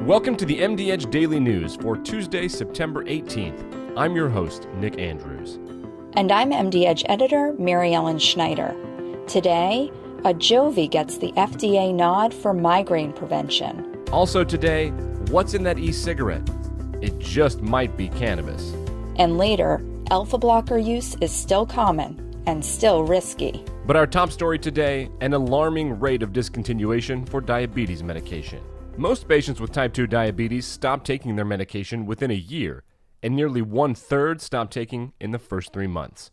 Welcome to the MD Edge Daily News for Tuesday, September 18th. I'm your host, Nick Andrews. And I'm MD Edge editor, Mary Ellen Schneider. Today, a jovi gets the FDA nod for migraine prevention. Also today, what's in that e-cigarette? It just might be cannabis. And later, alpha blocker use is still common and still risky. But our top story today, an alarming rate of discontinuation for diabetes medication. Most patients with type 2 diabetes stop taking their medication within a year, and nearly one-third stop taking in the first 3 months.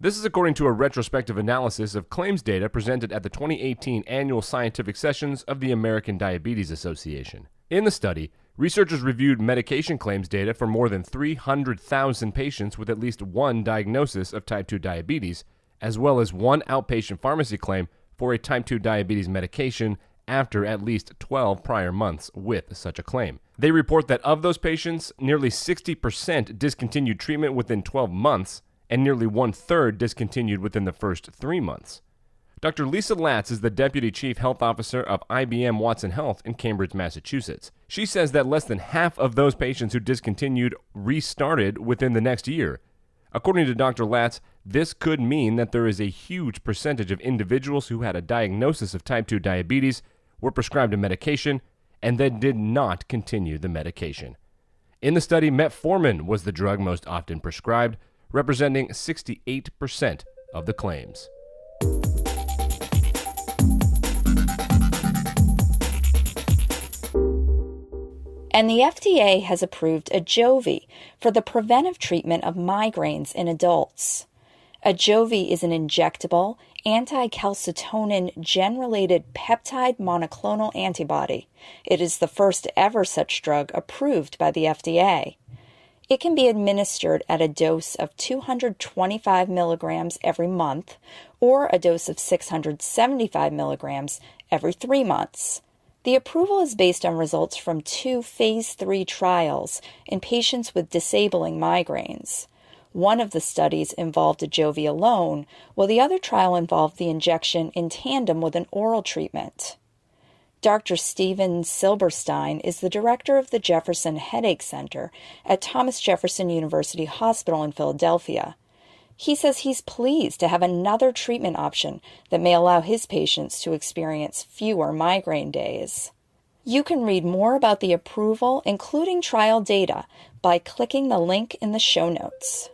This is according to a retrospective analysis of claims data presented at the 2018 annual scientific sessions of the American Diabetes Association. In the study, researchers reviewed medication claims data for more than 300,000 patients with at least one diagnosis of type 2 diabetes, as well as one outpatient pharmacy claim for a type 2 diabetes medication after at least 12 prior months with such a claim. They report that of those patients, nearly 60% discontinued treatment within 12 months, and nearly one-third discontinued within the first 3 months. Dr. Lisa Latz is the Deputy Chief Health Officer of IBM Watson Health in Cambridge, Massachusetts. She says that less than half of those patients who discontinued restarted within the next year. According to Dr. Latz, this could mean that there is a huge percentage of individuals who had a diagnosis of type 2 diabetes, were prescribed a medication, and then did not continue the medication. In the study, metformin was the drug most often prescribed, representing 68% of the claims. And the FDA has approved a jovi for the preventive treatment of migraines in adults. A jovi is an injectable, anti-calcitonin gen-related peptide monoclonal antibody. It is the first ever such drug approved by the FDA. It can be administered at a dose of 225 milligrams every month or a dose of 675 milligrams every 3 months. The approval is based on results from 2 phase 3 trials in patients with disabling migraines. One of the studies involved a jovi alone, while the other trial involved the injection in tandem with an oral treatment. Dr. Steven Silberstein is the director of the Jefferson Headache Center at Thomas Jefferson University Hospital in Philadelphia. He says he's pleased to have another treatment option that may allow his patients to experience fewer migraine days. You can read more about the approval, including trial data, by clicking the link in the show notes.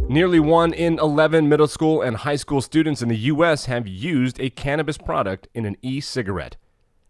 Nearly 1 in 11 middle school and high school students in the U.S. have used a cannabis product in an e-cigarette.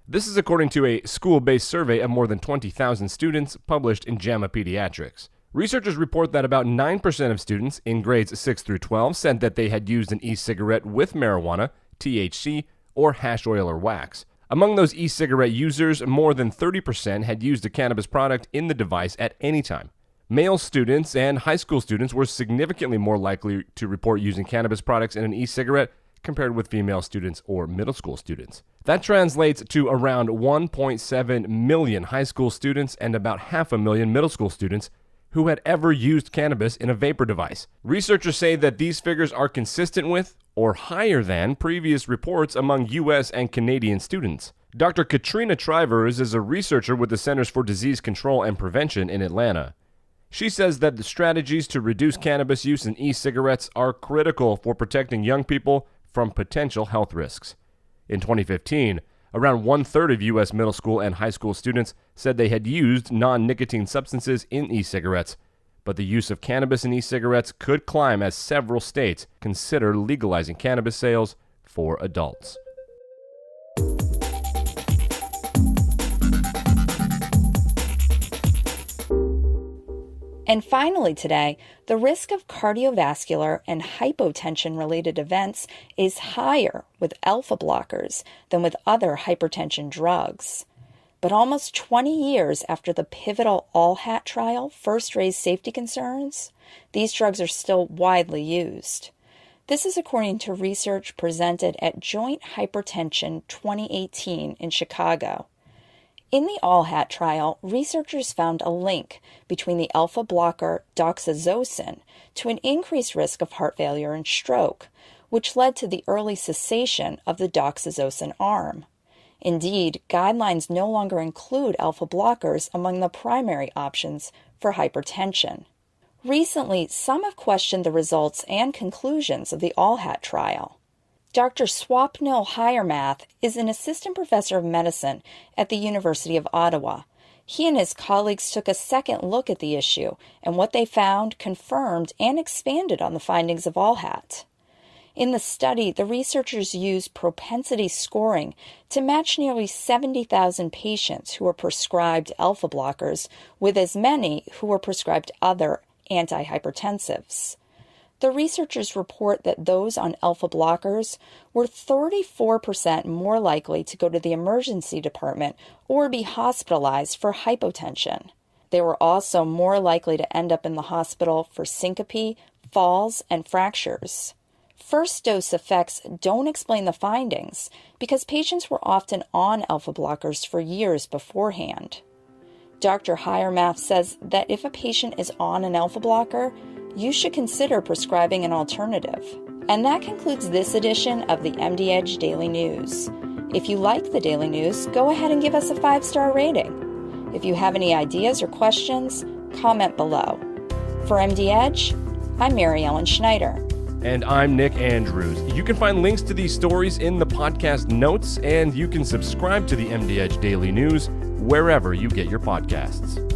This is according to a school-based survey of more than 20,000 students published in JAMA Pediatrics. Researchers report that about 9% of students in grades 6 through 12 said that they had used an e-cigarette with marijuana, THC, or hash oil or wax. Among those e-cigarette users, more than 30% had used a cannabis product in the device at any time. Male students and high school students were significantly more likely to report using cannabis products in an e-cigarette compared with female students or middle school students. That translates to around 1.7 million high school students and about 500,000 middle school students who had ever used cannabis in a vapor device. Researchers say that these figures are consistent with or higher than previous reports among U.S. and Canadian students. Dr. Katrina Trivers is a researcher with the Centers for Disease Control and Prevention in Atlanta. She says that the strategies to reduce cannabis use in e-cigarettes are critical for protecting young people from potential health risks. In 2015, around one-third of U.S. middle school and high school students said they had used non-nicotine substances in e-cigarettes, but the use of cannabis in e-cigarettes could climb as several states consider legalizing cannabis sales for adults. And finally today, the risk of cardiovascular and hypotension-related events is higher with alpha blockers than with other hypertension drugs. But almost 20 years after the pivotal all-hat trial first raised safety concerns, these drugs are still widely used. This is according to research presented at Joint Hypertension 2018 in Chicago. In the all-hat trial, researchers found a link between the alpha blocker doxazosin to an increased risk of heart failure and stroke, which led to the early cessation of the doxazosin arm. Indeed, guidelines no longer include alpha blockers among the primary options for hypertension. Recently, some have questioned the results and conclusions of the ALLHAT trial. Dr. Swapnil Hiremath is an assistant professor of medicine at the University of Ottawa. He and his colleagues took a second look at the issue, and what they found confirmed and expanded on the findings of ALLHAT. In the study, the researchers used propensity scoring to match nearly 70,000 patients who were prescribed alpha blockers with as many who were prescribed other antihypertensives. The researchers report that those on alpha blockers were 34% more likely to go to the emergency department or be hospitalized for hypotension. They were also more likely to end up in the hospital for syncope, falls, and fractures. First dose effects don't explain the findings because patients were often on alpha blockers for years beforehand. Dr. Hiremath says that if a patient is on an alpha blocker, you should consider prescribing an alternative. And that concludes this edition of the MD Edge Daily News. If you like the Daily News, go ahead and give us a 5-star rating. If you have any ideas or questions, comment below. For MD Edge, I'm Mary Ellen Schneider. And I'm Nick Andrews. You can find links to these stories in the podcast notes, and you can subscribe to the MD Edge Daily News wherever you get your podcasts.